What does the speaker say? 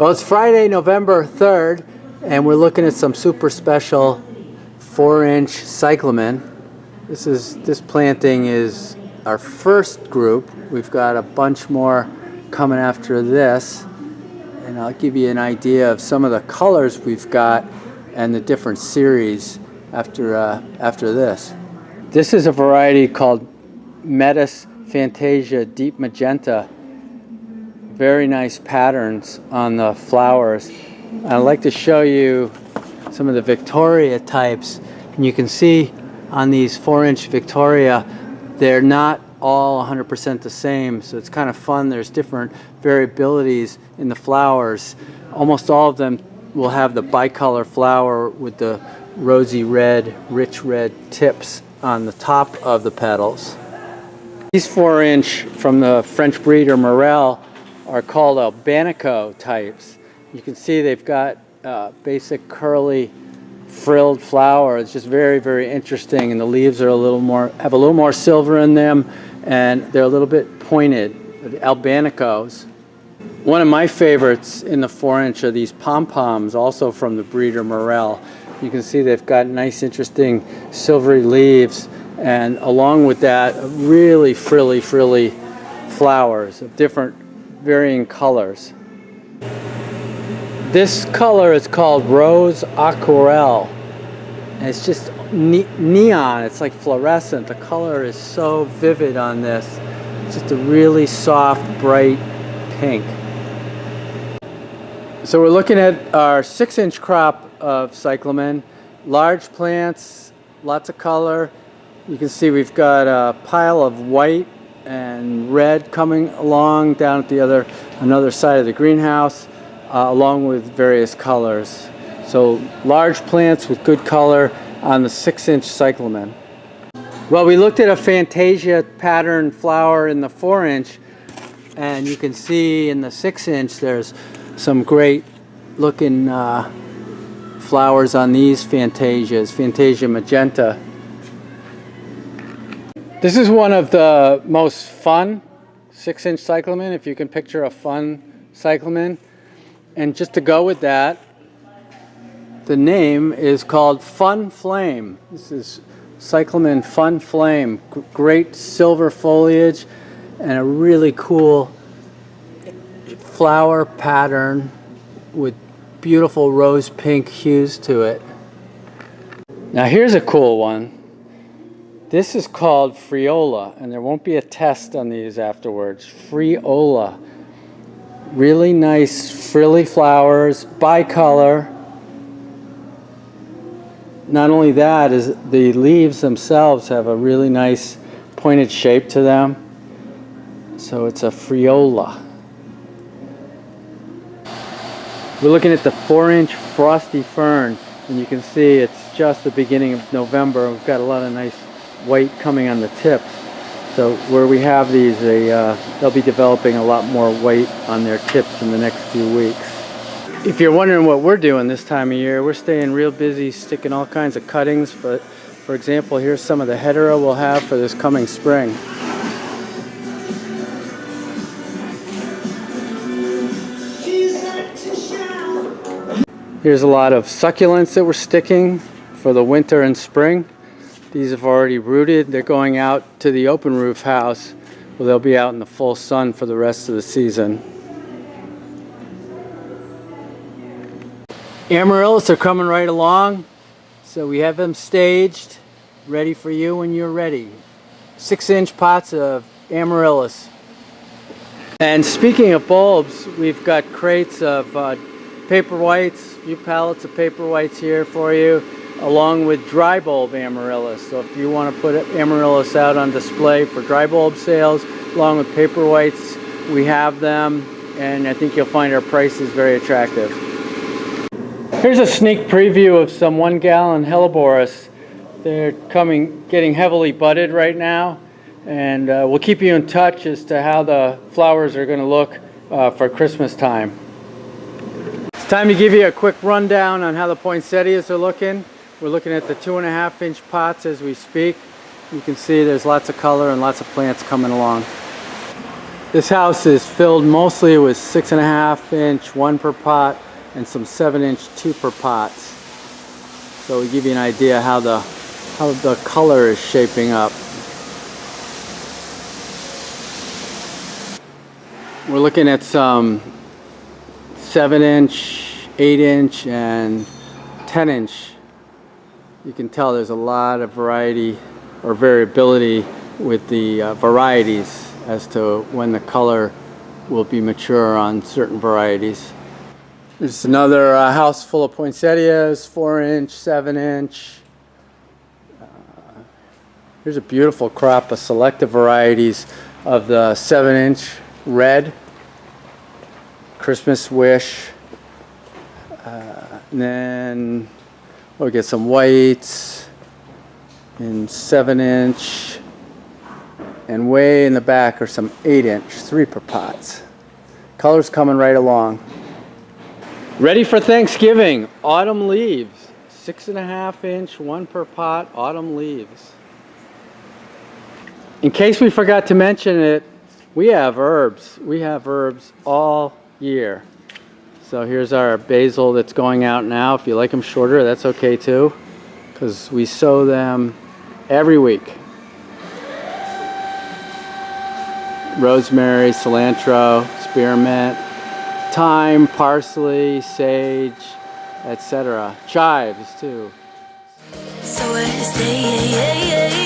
Well, it's Friday, November 3rd, and we're looking at some super special 4-inch cyclamen. This planting is our first group. We've got a bunch more coming after this, and I'll give you an idea of some of the colors we've got and the different series after this. This is a variety called Fantasia Deep Magenta. Very nice patterns on the flowers. I'd like to show you some of the Victoria types, and you can see on these 4-inch Victoria they're not all 100% the same, so it's kind of fun. There's different variabilities in the flowers. Almost all of them will have the bicolor flower with the rosy red, rich red tips on the top of the petals. These 4-inch from the French breeder Amaryllis are called Albanico types. You can see they've got basic curly frilled flower. It's just very, very interesting, and the leaves are have a little more silver in them, and they're a little bit pointed. Albanicos. One of my favorites in the 4-inch are these pom-poms, also from the breeder Amaryllis. You can see they've got nice, interesting silvery leaves, and along with that, really frilly flowers of different varying colors. This color is called Rose Aquarelle, and it's just neon. It's like fluorescent. The color is so vivid on this. It's just a really soft, bright pink. So we're looking at our 6-inch crop of cyclamen. Large plants, lots of color. You can see we've got a pile of white and red coming along down at another side of the greenhouse, along with various colors. So large plants with good color on the 6-inch cyclamen. Well, we looked at a Fantasia pattern flower in the 4-inch, and you can see in the 6-inch there's some great looking flowers on these Fantasias, Fantasia Magenta. This is one of the most fun 6-inch cyclamen, if you can picture a fun cyclamen. And just to go with that, the name is called Fun Flame. This is cyclamen Fun Flame. Great silver foliage and a really cool flower pattern with beautiful rose pink hues to it. Now here's a cool one. This is called Friola, and there won't be a test on these afterwards. Friola. Really nice frilly flowers, bicolor. Not only that, is the leaves themselves have a really nice pointed shape to them. So it's a Friola. We're looking at the 4-inch Frosty Fern, and you can see it's just the beginning of November. We've got a lot of nice white coming on the tips. So where we have these, they'll be developing a lot more white on their tips in the next few weeks. If you're wondering what we're doing this time of year, we're staying real busy sticking all kinds of cuttings. But for example, here's some of the hetero we'll have for this coming spring. Here's a lot of succulents that we're sticking for the winter and spring. These have already rooted. They're going out to the open roof house where they'll be out in the full sun for the rest of the season. Amaryllis are coming right along. So we have them staged, ready for you when you're ready. 6-inch pots of Amaryllis. And speaking of bulbs, we've got crates of paper whites, a few pallets of paper whites here for you, along with dry bulb Amaryllis. So if you want to put Amaryllis out on display for dry bulb sales, along with paper whites, we have them, and I think you'll find our prices very attractive. Here's a sneak preview of some 1-gallon Helleborus. They're getting heavily budded right now, and we'll keep you in touch as to how the flowers are going to look for Christmas time. It's time to give you a quick rundown on how the poinsettias are looking. We're looking at the 2.5-inch pots as we speak. You can see there's lots of color and lots of plants coming along. This house is filled mostly with 6.5 inch, 1 per pot, and some 7 inch, 2 per pots. So we give you an idea how the color is shaping up. We're looking at some 7 inch, 8 inch, and 10 inch. You can tell there's a lot of variety or variability with the varieties as to when the color will be mature on certain varieties. There's another house full of poinsettias, 4 inch, 7 inch. Here's a beautiful crop of selective varieties of the 7 inch red, Christmas Wish, and then we'll get some whites in 7 inch, and way in the back are some 8 inch, 3 per pots. Color's coming right along. Ready for Thanksgiving, autumn leaves, 6.5 inch, 1 per pot, autumn leaves. In case we forgot to mention it, we have herbs. We have herbs all year. So here's our basil that's going out now. If you like them shorter, that's okay too, because we sow them every week. Rosemary, cilantro, spearmint, thyme, parsley, sage, etc. Chives too. So I stay